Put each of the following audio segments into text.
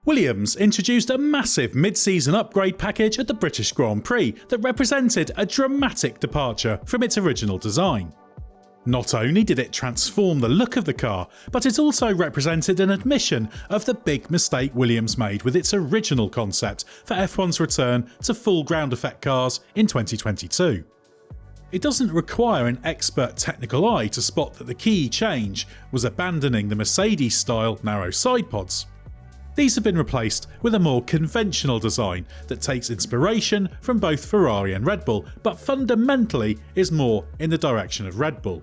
Williams introduced a massive mid-season upgrade package at the British Grand Prix that represented a dramatic departure from its original design. Not only did it transform the look of the car, but it also represented an admission of the big mistake Williams made with its original concept for F1's return to full ground effect cars in 2022. It doesn't require an expert technical eye to spot that the key change was abandoning the Mercedes-style narrow sidepods. These have been replaced with a more conventional design that takes inspiration from both Ferrari and Red Bull, but fundamentally is more in the direction of Red Bull.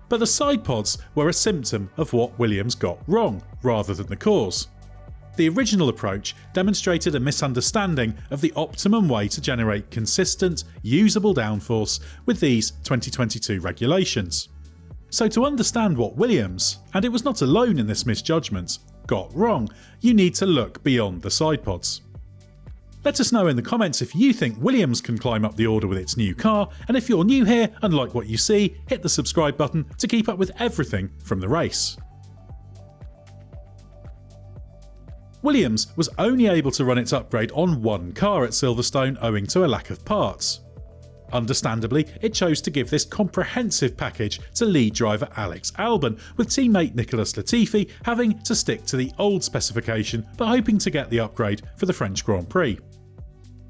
But the sidepods were a symptom of what Williams got wrong, rather than the cause. The original approach demonstrated a misunderstanding of the optimum way to generate consistent, usable downforce with these 2022 regulations. So to understand what Williams, and it was not alone in this misjudgment, got wrong, you need to look beyond the sidepods. Let us know in the comments if you think Williams can climb up the order with its new car, and if you're new here and like what you see, hit the subscribe button to keep up with everything from the race. Williams was only able to run its upgrade on one car at Silverstone owing to a lack of parts. Understandably, it chose to give this comprehensive package to lead driver Alex Albon, with teammate Nicholas Latifi having to stick to the old specification but hoping to get the upgrade for the French Grand Prix.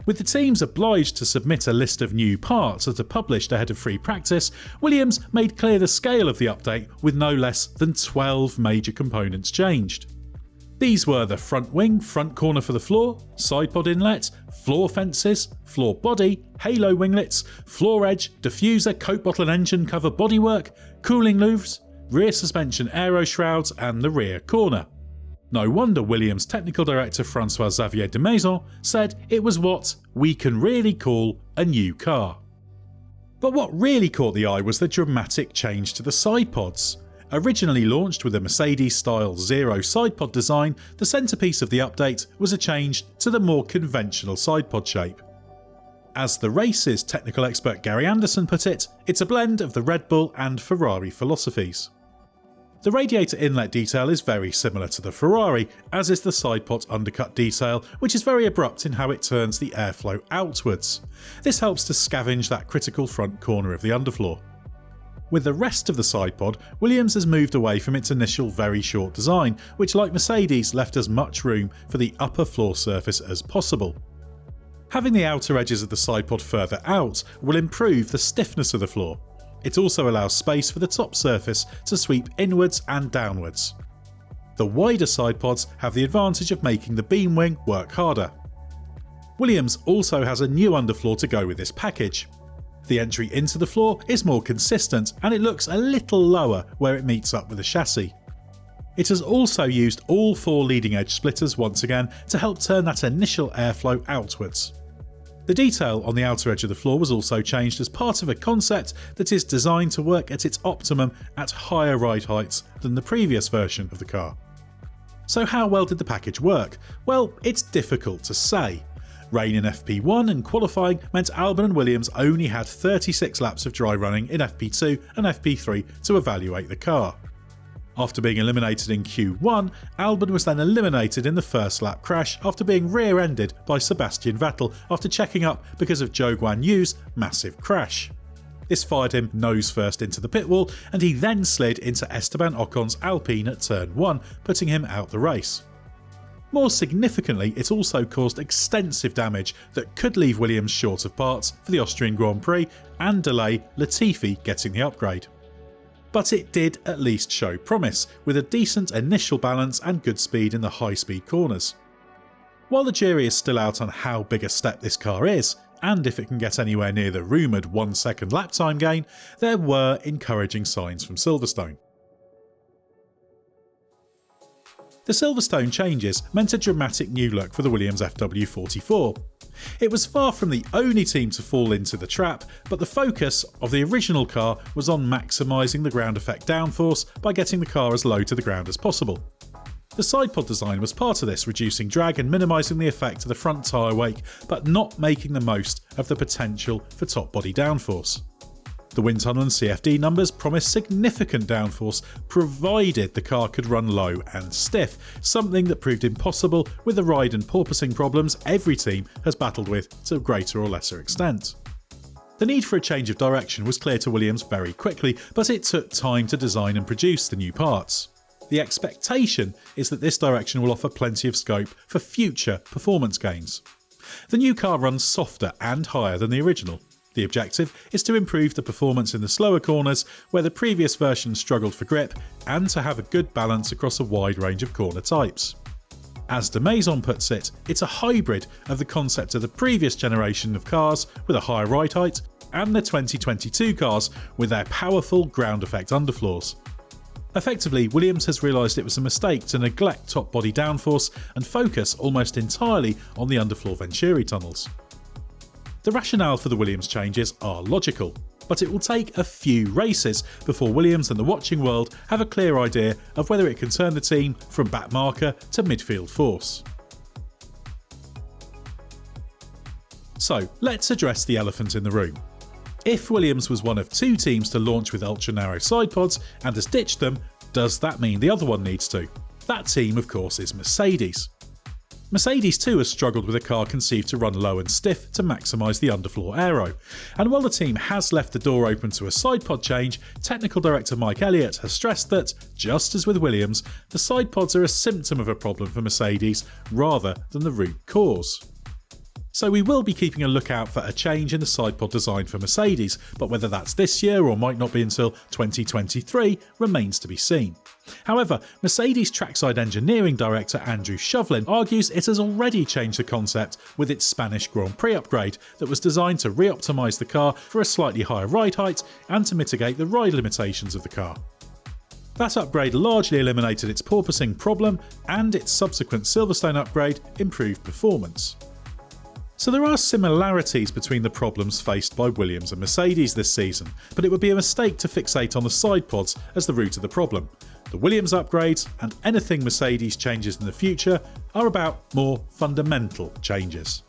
With the teams obliged to submit a list of new parts that are published ahead of free practice, Williams made clear the scale of the update with no less than 12 major components changed. These were the front wing, front corner for the floor, sidepod inlet, floor fences, floor body, halo winglets, floor edge, diffuser, coke bottle and engine cover bodywork, cooling louvres, rear suspension aero shrouds and the rear corner. No wonder Williams technical director François-Xavier de Maison said it was what we can really call a new car. But what really caught the eye was the dramatic change to the sidepods. Originally launched with a Mercedes-style Zero sidepod design, the centrepiece of the update was a change to the more conventional sidepod shape. As the race's technical expert Gary Anderson put it, it's a blend of the Red Bull and Ferrari philosophies. The radiator inlet detail is very similar to the Ferrari, as is the sidepod undercut detail, which is very abrupt in how it turns the airflow outwards. This helps to scavenge that critical front corner of the underfloor. With the rest of the sidepod, Williams has moved away from its initial very short design, which like Mercedes left as much room for the upper floor surface as possible. Having the outer edges of the sidepod further out will improve the stiffness of the floor. It also allows space for the top surface to sweep inwards and downwards. The wider sidepods have the advantage of making the beam wing work harder. Williams also has a new underfloor to go with this package. The entry into the floor is more consistent and it looks a little lower where it meets up with the chassis. It has also used all four leading edge splitters once again to help turn that initial airflow outwards. The detail on the outer edge of the floor was also changed as part of a concept that is designed to work at its optimum at higher ride heights than the previous version of the car. So how well did the package work? Well, it's difficult to say. Rain in FP1 and qualifying meant Albon and Williams only had 36 laps of dry running in FP2 and FP3 to evaluate the car. After being eliminated in Q1, Albon was then eliminated in the first lap crash after being rear-ended by Sebastian Vettel after checking up because of Zhou Guanyu's massive crash. This fired him nose first into the pit wall and he then slid into Esteban Ocon's Alpine at turn 1, putting him out the race. More significantly, it also caused extensive damage that could leave Williams short of parts for the Austrian Grand Prix and delay Latifi getting the upgrade. But it did at least show promise, with a decent initial balance and good speed in the high-speed corners. While the jury is still out on how big a step this car is, and if it can get anywhere near the rumoured 1 second lap time gain, there were encouraging signs from Silverstone. The Silverstone changes meant a dramatic new look for the Williams FW44. It was far from the only team to fall into the trap, but the focus of the original car was on maximising the ground effect downforce by getting the car as low to the ground as possible. The sidepod design was part of this, reducing drag and minimising the effect of the front tyre wake, but not making the most of the potential for top body downforce. The wind tunnel and CFD numbers promised significant downforce provided the car could run low and stiff, something that proved impossible with the ride and porpoising problems every team has battled with to a greater or lesser extent. The need for a change of direction was clear to Williams very quickly, but it took time to design and produce the new parts. The expectation is that this direction will offer plenty of scope for future performance gains. The new car runs softer and higher than the original. The objective is to improve the performance in the slower corners where the previous version struggled for grip, and to have a good balance across a wide range of corner types. As de Maison puts it, it's a hybrid of the concept of the previous generation of cars with a higher ride height and the 2022 cars with their powerful ground effect underfloors. Effectively, Williams has realised it was a mistake to neglect top body downforce and focus almost entirely on the underfloor Venturi tunnels. The rationale for the Williams changes are logical, but it will take a few races before Williams and the watching world have a clear idea of whether it can turn the team from back marker to midfield force. So let's address the elephant in the room. If Williams was one of two teams to launch with ultra-narrow sidepods and has ditched them, does that mean the other one needs to? That team, of course, is Mercedes. Mercedes too has struggled with a car conceived to run low and stiff to maximise the underfloor aero, and while the team has left the door open to a sidepod change, technical director Mike Elliott has stressed that, just as with Williams, the sidepods are a symptom of a problem for Mercedes rather than the root cause. So we will be keeping a lookout for a change in the sidepod design for Mercedes, but whether that's this year or might not be until 2023 remains to be seen. However, Mercedes trackside engineering director Andrew Shovlin argues it has already changed the concept with its Spanish Grand Prix upgrade that was designed to re-optimise the car for a slightly higher ride height and to mitigate the ride limitations of the car. That upgrade largely eliminated its porpoising problem, and its subsequent Silverstone upgrade improved performance. So there are similarities between the problems faced by Williams and Mercedes this season, but it would be a mistake to fixate on the sidepods as the root of the problem. The Williams upgrades and anything Mercedes changes in the future are about more fundamental changes.